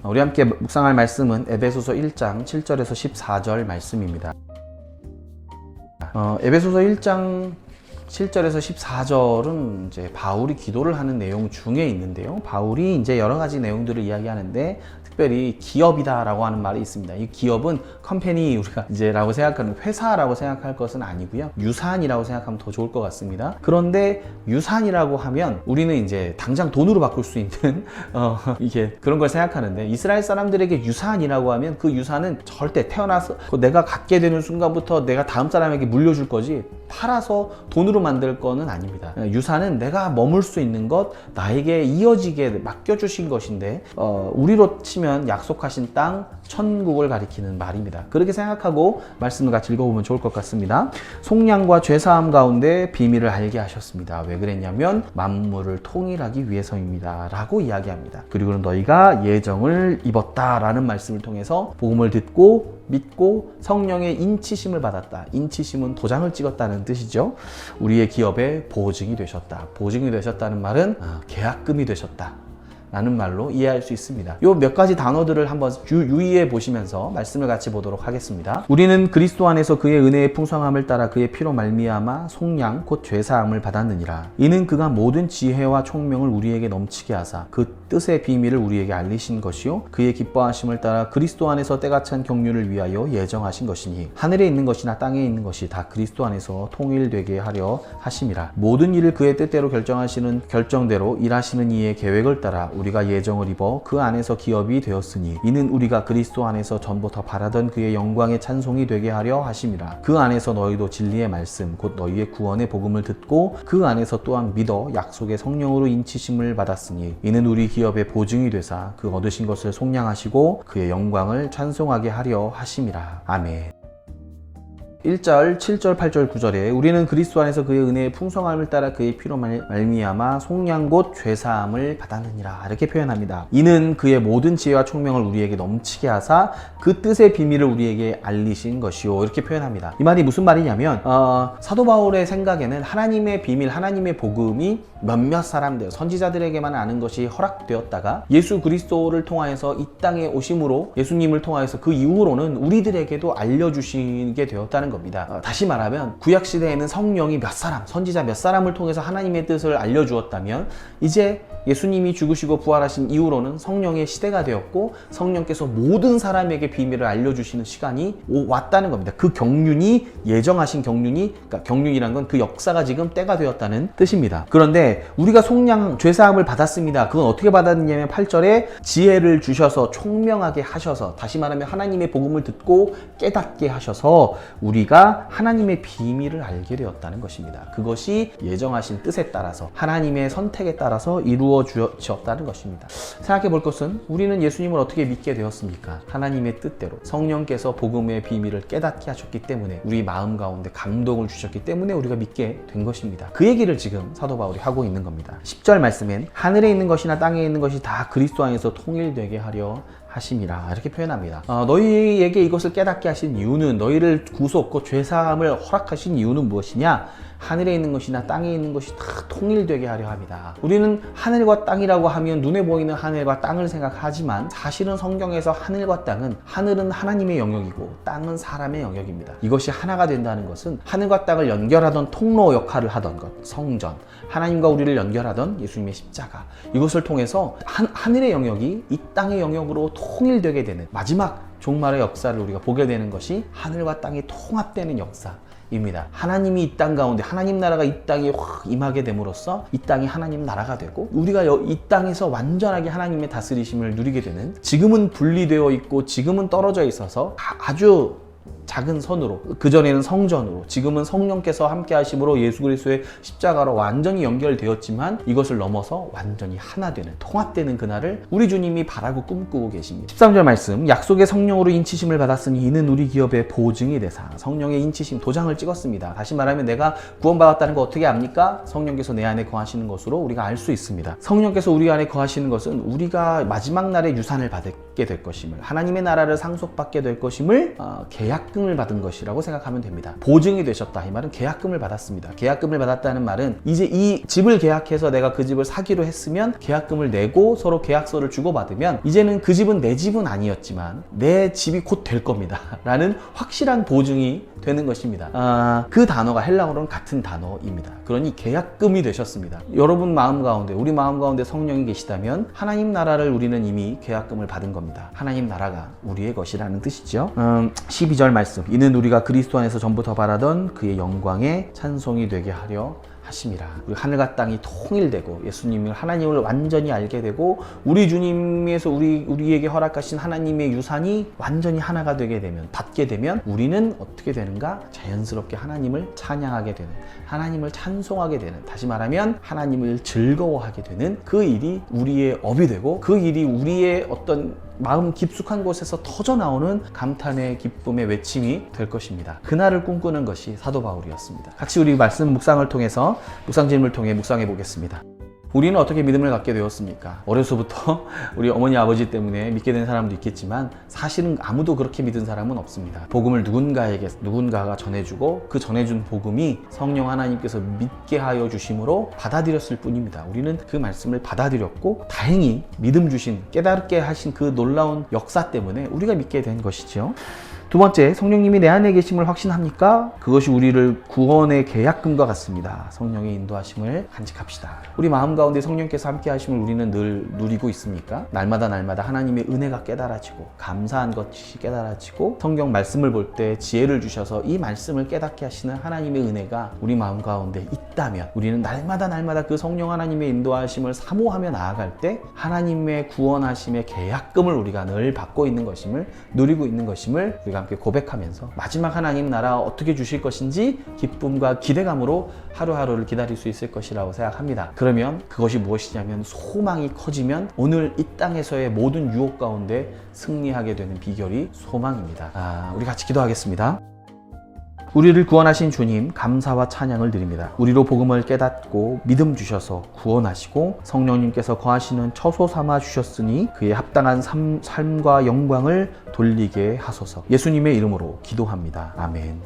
우리 함께 묵상할 말씀은 에베소서 1장 7절에서 14절 말씀입니다. 에베소서 1장 7절에서 14절은 이제 바울이 기도를 하는 내용 중에 있는데요. 바울이 이제 여러 가지 내용들을 이야기하는데 특별히 기업이다라고 하는 말이 있습니다. 이 기업은 컴퍼니 우리가 이제라고 생각하는 회사라고 생각할 것은 아니고요. 유산이라고 생각하면 더 좋을 것 같습니다. 그런데 유산이라고 하면 우리는 이제 당장 돈으로 바꿀 수 있는 이게 그런 걸 생각하는데 이스라엘 사람들에게 유산이라고 하면 그 유산은 절대 태어나서 내가 갖게 되는 순간부터 내가 다음 사람에게 물려줄 거지 팔아서 돈으로 만들 거는 아닙니다. 유산은 내가 머물 수 있는 것, 나에게 이어지게 맡겨주신 것인데 우리로 치면 약속하신 땅, 천국을 가리키는 말입니다. 그렇게 생각하고 말씀을 같이 읽어보면 좋을 것 같습니다. 속량과 죄사함 가운데 비밀을 알게 하셨습니다. 왜 그랬냐면 만물을 통일하기 위해서입니다 라고 이야기합니다. 그리고 너희가 예정을 입었다 라는 말씀을 통해서 복음을 듣고 믿고 성령의 인치심을 받았다. 인치심은 도장을 찍었다는 뜻이죠. 우리의 기업의 보증이 되셨다. 보증이 되셨다는 말은 계약금이 되셨다 라는 말로 이해할 수 있습니다. 요 몇 가지 단어들을 한번 유의해 보시면서 말씀을 같이 보도록 하겠습니다. 우리는 그리스도 안에서 그의 은혜의 풍성함을 따라 그의 피로 말미암아 속량 곧 죄사함을 받았느니라. 이는 그가 모든 지혜와 총명을 우리에게 넘치게 하사 그 뜻의 비밀을 우리에게 알리신 것이요 그의 기뻐하심을 따라 그리스도 안에서 때가 찬 경륜을 위하여 예정하신 것이니 하늘에 있는 것이나 땅에 있는 것이 다 그리스도 안에서 통일되게 하려 하심이라. 모든 일을 그의 뜻대로 결정하시는 결정대로 일하시는 이의 계획을 따라 우리가 예정을 입어 그 안에서 기업이 되었으니 이는 우리가 그리스도 안에서 전부터 바라던 그의 영광의 찬송이 되게 하려 하심이라. 그 안에서 너희도 진리의 말씀 곧 너희의 구원의 복음을 듣고 그 안에서 또한 믿어 약속의 성령으로 인치심을 받았으니 이는 우리 기업의 보증이 되사 그 얻으신 것을 속량하시고 그의 영광을 찬송하게 하려 하심이라. 아멘. 1절, 7절, 8절, 9절에 우리는 그리스도 안에서 그의 은혜의 풍성함을 따라 그의 피로 말미암아 속량 곧 죄사함을 받았느니라 이렇게 표현합니다. 이는 그의 모든 지혜와 총명을 우리에게 넘치게 하사 그 뜻의 비밀을 우리에게 알리신 것이요 이렇게 표현합니다. 이 말이 무슨 말이냐면 사도 바울의 생각에는 하나님의 비밀, 하나님의 복음이 몇몇 사람들, 선지자들에게만 아는 것이 허락되었다가 예수 그리스도를 통하여서 이 땅에 오심으로 예수님을 통하여서 그 이후로는 우리들에게도 알려주시게 되었다는 겁니다. 다시 말하면 구약 시대에는 성령이 몇 사람, 선지자 몇 사람을 통해서 하나님의 뜻을 알려주었다면 이제 예수님이 죽으시고 부활하신 이후로는 성령의 시대가 되었고 성령께서 모든 사람에게 비밀을 알려주시는 시간이 왔다는 겁니다. 그 경륜이 예정하신 경륜이 그러니까 경륜이란 건 그 역사가 지금 때가 되었다는 뜻입니다. 그런데 우리가 속량 죄사함을 받았습니다. 그건 어떻게 받았느냐면 8절에 지혜를 주셔서 총명하게 하셔서 다시 말하면 하나님의 복음을 듣고 깨닫게 하셔서 우리가 하나님의 비밀을 알게 되었다는 것입니다. 그것이 예정하신 뜻에 따라서 하나님의 선택에 따라서 이루어졌다는 것입니다. 생각해 볼 것은 우리는 예수님을 어떻게 믿게 되었습니까? 하나님의 뜻대로 성령께서 복음의 비밀을 깨닫게 하셨기 때문에 우리 마음 가운데 감동을 주셨기 때문에 우리가 믿게 된 것입니다. 그 얘기를 지금 사도 바울이 하고 있는 겁니다. 10절 말씀엔 하늘에 있는 것이나 땅에 있는 것이 다 그리스도 안에서 통일되게 하려 하심이라 이렇게 표현합니다. 너희에게 이것을 깨닫게 하신 이유는 너희를 구속 곧 죄사함을 허락하신 이유는 무엇이냐? 하늘에 있는 것이나 땅에 있는 것이 다 통일되게 하려 합니다. 우리는 하늘과 땅이라고 하면 눈에 보이는 하늘과 땅을 생각하지만 사실은 성경에서 하늘과 땅은 하늘은 하나님의 영역이고 땅은 사람의 영역입니다. 이것이 하나가 된다는 것은 하늘과 땅을 연결하던 통로 역할을 하던 것, 성전, 하나님과 우리를 연결하던 예수님의 십자가 이것을 통해서 하늘의 영역이 이 땅의 영역으로 통일되게 되는 마지막 종말의 역사를 우리가 보게 되는 것이 하늘과 땅이 통합되는 역사입니다. 하나님이 이 땅 가운데 하나님 나라가 이 땅에 확 임하게 됨으로써 이 땅이 하나님 나라가 되고 우리가 이 땅에서 완전하게 하나님의 다스리심을 누리게 되는 지금은 분리되어 있고 지금은 떨어져 있어서 아주 작은 선으로 그전에는 성전으로 지금은 성령께서 함께 하심으로 예수 그리스도의 십자가로 완전히 연결되었지만 이것을 넘어서 완전히 하나 되는 통합되는 그날을 우리 주님이 바라고 꿈꾸고 계십니다. 13절 말씀 약속의 성령으로 인치심을 받았으니 이는 우리 기업의 보증이 되사 성령의 인치심 도장을 찍었습니다. 다시 말하면 내가 구원받았다는 거 어떻게 압니까? 성령께서 내 안에 거하시는 것으로 우리가 알 수 있습니다. 성령께서 우리 안에 거하시는 것은 우리가 마지막 날에 유산을 받게 될 것임을 하나님의 나라를 상속받게 될 것임을 계약 계약금을 받은 것이라고 생각하면 됩니다. 보증이 되셨다, 이 말은 계약금을 받았습니다. 계약금을 받았다는 말은 이제 이 집을 계약해서 내가 그 집을 사기로 했으면 계약금을 내고 서로 계약서를 주고받으면 이제는 그 집은 내 집은 아니었지만 내 집이 곧 될 겁니다 라는 확실한 보증이 되는 것입니다. 그 단어가 헬라어로는 같은 단어입니다. 그러니 계약금이 되셨습니다. 여러분 마음 가운데, 우리 마음 가운데 성령이 계시다면 하나님 나라를 우리는 이미 계약금을 받은 겁니다. 하나님 나라가 우리의 것이라는 뜻이죠. 12절 말씀, 이는 우리가 그리스도 안에서 전부터 바라던 그의 영광에 찬송이 되게 하려 하심이라. 우리 하늘과 땅이 통일되고 예수님을, 하나님을 완전히 알게 되고 우리 주님에서 우리에게 허락하신 하나님의 유산이 완전히 하나가 되게 되면, 받게 되면 우리는 어떻게 되는가? 자연스럽게 하나님을 찬양하게 되는, 하나님을 찬송하게 되는, 다시 말하면 하나님을 즐거워하게 되는 그 일이 우리의 업이 되고, 그 일이 우리의 어떤 마음 깊숙한 곳에서 터져 나오는 감탄의 기쁨의 외침이 될 것입니다. 그날을 꿈꾸는 것이 사도 바울이었습니다. 같이 우리 말씀 묵상을 통해서, 묵상 질문을 통해 묵상해 보겠습니다. 우리는 어떻게 믿음을 갖게 되었습니까? 어려서부터 우리 어머니 아버지 때문에 믿게 된 사람도 있겠지만 사실은 아무도 그렇게 믿은 사람은 없습니다. 복음을 누군가가 전해주고 그 전해준 복음이 성령 하나님께서 믿게 하여 주심으로 받아들였을 뿐입니다. 우리는 그 말씀을 받아들였고 다행히 믿음 주신, 깨닫게 하신 그 놀라운 역사 때문에 우리가 믿게 된 것이죠. 두 번째, 성령님이 내 안에 계심을 확신합니까? 그것이 우리를 구원의 계약금과 같습니다. 성령의 인도하심을 간직합시다. 우리 마음 가운데 성령께서 함께 하심을 우리는 늘 누리고 있습니까? 날마다 하나님의 은혜가 깨달아지고 감사한 것이 깨달아지고 성경 말씀을 볼 때 지혜를 주셔서 이 말씀을 깨닫게 하시는 하나님의 은혜가 우리 마음 가운데 있다면 우리는 날마다 그 성령 하나님의 인도하심을 사모하며 나아갈 때 하나님의 구원하심의 계약금을 우리가 늘 받고 있는 것임을, 누리고 있는 것임을 우리가 함께 고백하면서 마지막 하나님 나라 어떻게 주실 것인지 기쁨과 기대감으로 하루하루를 기다릴 수 있을 것이라고 생각합니다. 그러면 그것이 무엇이냐면, 소망이 커지면 오늘 이 땅에서의 모든 유혹 가운데 승리하게 되는 비결이 소망입니다. 우리 같이 기도하겠습니다. 우리를 구원하신 주님, 감사와 찬양을 드립니다. 우리로 복음을 깨닫고 믿음 주셔서 구원하시고 성령님께서 거하시는 처소 삼아 주셨으니 그에 합당한 삶과 영광을 돌리게 하소서. 예수님의 이름으로 기도합니다. 아멘.